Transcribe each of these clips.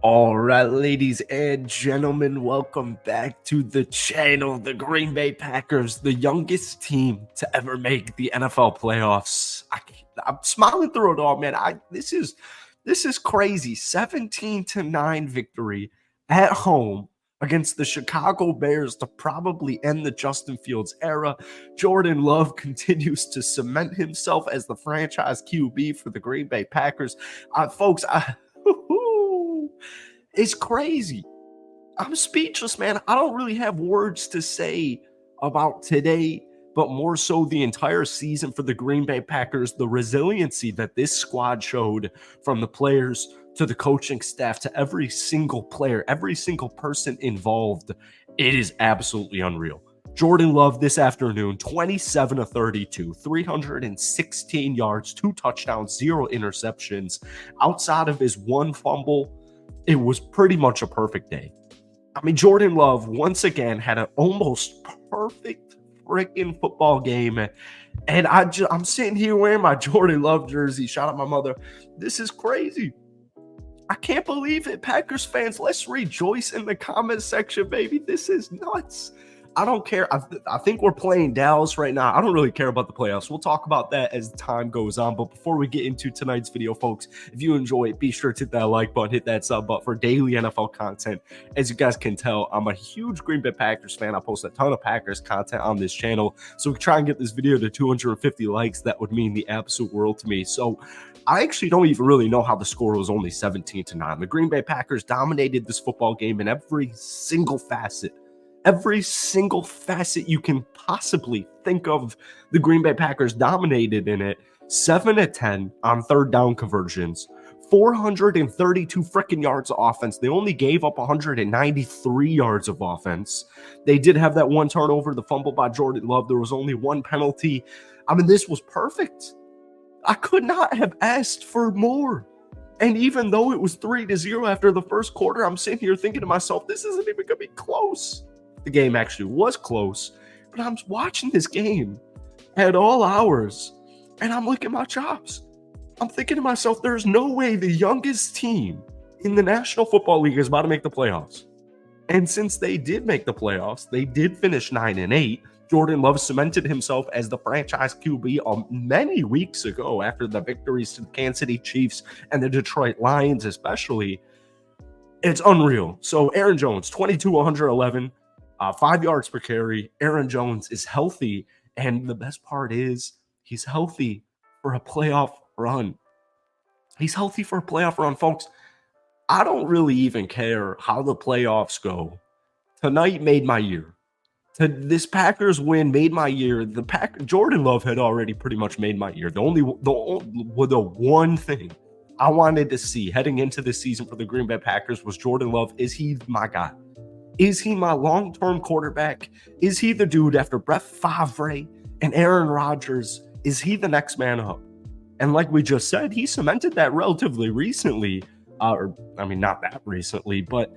All right, ladies and gentlemen, welcome back to the channel. The Green Bay Packers, the youngest team to ever make the NFL playoffs. I'm smiling through it all, man. This is crazy. 17-9 victory at home against the Chicago Bears to probably end the Justin Fields era. Jordan Love continues to cement himself as the franchise QB for the Green Bay Packers. Folks, it's crazy. I'm speechless, man. I don't really have words to say about today, but more so the entire season for the Green Bay Packers, the resiliency that this squad showed from the players to the coaching staff to every single player, every single person involved. It is absolutely unreal. Jordan Love this afternoon, 27 of 32, 316 yards, 2 touchdowns, 0 interceptions. Outside of his one fumble, it was pretty much a perfect day. I mean, Jordan Love once again had an almost perfect freaking football game. And I'm sitting here wearing my Jordan Love jersey. Shout out my mother. This is crazy. I can't believe it. Packers fans, let's rejoice in the comment section, baby. This is nuts. I don't care. I think we're playing Dallas right now. I don't really care about the playoffs. We'll talk about that as time goes on. But before we get into tonight's video, folks, if you enjoy it, be sure to hit that like button, hit that sub button for daily NFL content. As you guys can tell, I'm a huge Green Bay Packers fan. I post a ton of Packers content on this channel. So we try and get this video to 250 likes. That would mean the absolute world to me. So I actually don't even really know how the score was only 17-9. The Green Bay Packers dominated this football game in every single facet. Every single facet you can possibly think of, the Green Bay Packers dominated in it. 7 of 10 on third down conversions, 432 freaking yards of offense. They only gave up 193 yards of offense. They did have that one turnover, the fumble by Jordan Love. There was only one penalty. I mean, this was perfect. I could not have asked for more. And even though it was 3-0 after the first quarter, I'm sitting here thinking to myself, this isn't even going to be close. The game actually was close, but I'm watching this game at all hours, and I'm licking my chops. I'm thinking to myself, there's no way the youngest team in the National Football League is about to make the playoffs. And since they did make the playoffs, they did finish 9-8. Jordan Love cemented himself as the franchise QB many weeks ago after the victories to the Kansas City Chiefs and the Detroit Lions especially. It's unreal. So Aaron Jones, 22-111. 5 yards per carry. Aaron Jones is healthy, and the best part is he's healthy for a playoff run. He's healthy for a playoff run, folks. I don't really even care how the playoffs go. Tonight made my year. This Packers win made my year. Jordan Love had already pretty much made my year. The one thing I wanted to see heading into the season for the Green Bay Packers was Jordan Love. Is he my guy? Is he my long-term quarterback? Is he the dude after Brett Favre and Aaron Rodgers? Is he the next man up? And like we just said, he cemented that relatively recently. Not that recently, but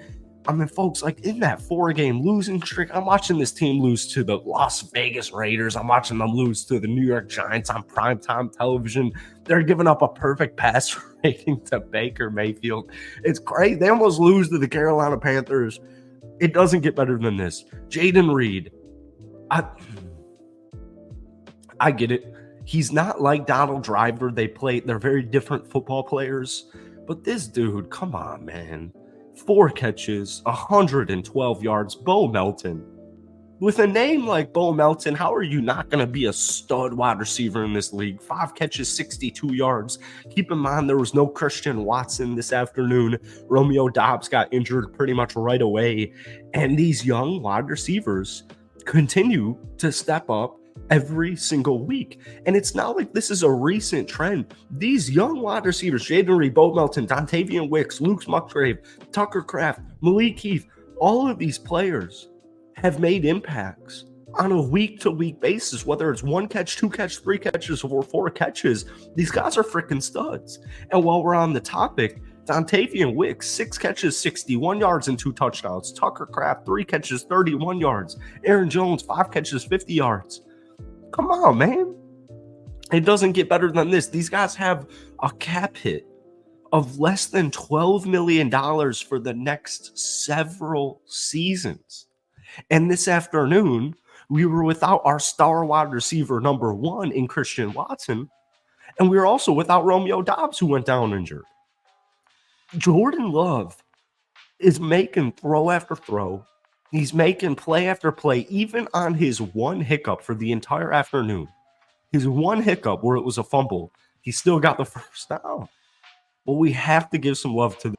I mean, folks, like in that 4-game losing streak, I'm watching this team lose to the Las Vegas Raiders. I'm watching them lose to the New York Giants on primetime television. They're giving up a perfect pass rating to Baker Mayfield. It's crazy. They almost lose to the Carolina Panthers. It doesn't get better than this. Jayden Reed, I get it. He's not like Donald Driver. They're very different football players. But this dude, come on, man. 4 catches, 112 yards. Bo Melton. With a name like Bo Melton, how are you not going to be a stud wide receiver in this league? 5 catches, 62 yards. Keep in mind, there was no Christian Watson this afternoon. Romeo Doubs got injured pretty much right away. And these young wide receivers continue to step up every single week. And it's not like this is a recent trend. These young wide receivers, Jayden Reed, Bo Melton, Dontavian Wicks, Luke Musgrave, Tucker Kraft, Malik Heath, all of these players have made impacts on a week-to-week basis, whether it's 1 catch, 2 catch, 3 catches, or 4 catches. These guys are freaking studs. And while we're on the topic, Dontavian Wicks, 6 catches, 61 yards and 2 touchdowns. Tucker Kraft, 3 catches, 31 yards. Aaron Jones, 5 catches, 50 yards. Come on, man. It doesn't get better than this. These guys have a cap hit of less than $12 million for the next several seasons. And this afternoon, we were without our star wide receiver number one in Christian Watson, and we were also without Romeo Doubs, who went down injured. Jordan Love is making throw after throw. He's making play after play, even on his one hiccup for the entire afternoon. His one hiccup where it was a fumble, he still got the first down. Well, we have to give some love to.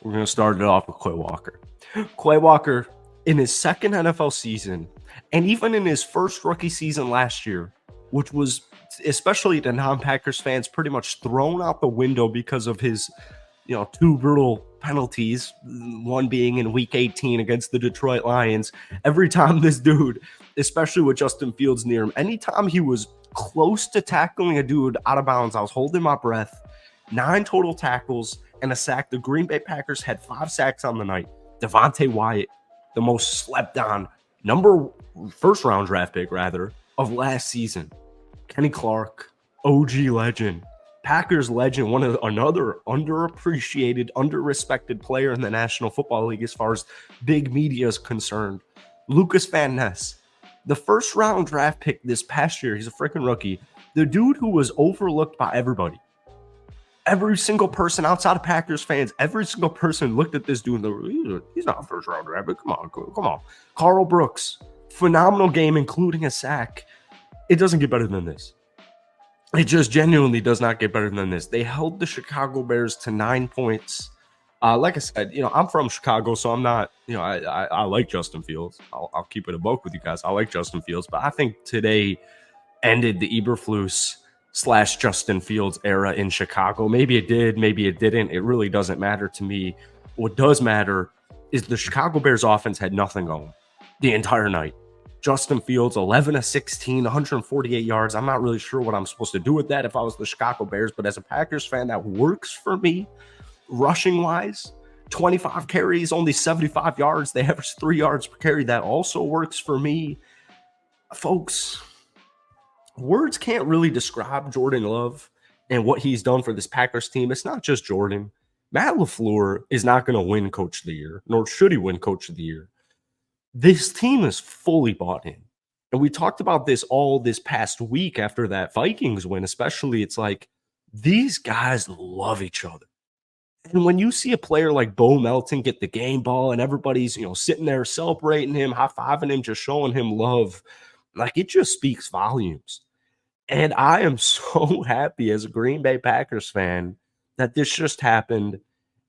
We're going to start it off with Quay Walker. Quay Walker, in his second NFL season, and even in his first rookie season last year, which was, especially to non-Packers fans, pretty much thrown out the window because of his, two brutal penalties, one being in week 18 against the Detroit Lions. Every time this dude, especially with Justin Fields near him, anytime he was close to tackling a dude out of bounds, I was holding my breath. 9 total tackles and a sack. The Green Bay Packers had 5 sacks on the night. Devontae Wyatt, the most slept on first round draft pick of last season. Kenny Clark, OG legend, Packers legend, another underappreciated, underrespected player in the National Football League as far as big media is concerned. Lucas Van Ness, the first round draft pick this past year. He's a freaking rookie. The dude who was overlooked by everybody. Every single person outside of Packers fans, every single person looked at this dude and he's not a first round draft pick. Come on. Carl Brooks, phenomenal game, including a sack. It doesn't get better than this. It just genuinely does not get better than this. They held the Chicago Bears to 9 points. Like I said, I'm from Chicago, so I'm not, I like Justin Fields. I'll keep it a buck with you guys. I like Justin Fields, but I think today ended the Eberflus / Justin Fields era in Chicago. Maybe it did, maybe it didn't. It really doesn't matter to me. What does matter is the Chicago Bears offense had nothing going the entire night. Justin Fields, 11 of 16, 148 yards. I'm not really sure what I'm supposed to do with that if I was the Chicago Bears, but as a Packers fan, that works for me. Rushing wise, 25 carries, only 75 yards. They average 3 yards per carry. That also works for me. Folks, words can't really describe Jordan Love and what he's done for this Packers team. It's not just Jordan. Matt LaFleur is not going to win Coach of the Year, nor should he win Coach of the Year. This team is fully bought in. And we talked about this all this past week after that Vikings win, especially. It's like these guys love each other. And when you see a player like Bo Melton get the game ball and everybody's, sitting there celebrating him, high-fiving him, just showing him love, like it just speaks volumes. And I am so happy as a Green Bay Packers fan that this just happened.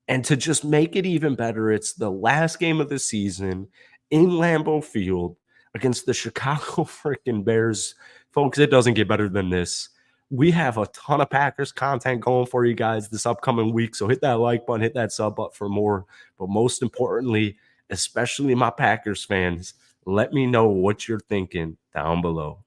And to just make it even better, it's the last game of the season in Lambeau Field against the Chicago freaking Bears. Folks, it doesn't get better than this. We have a ton of Packers content going for you guys this upcoming week. So hit that like button, hit that sub button for more. But most importantly, especially my Packers fans, let me know what you're thinking down below.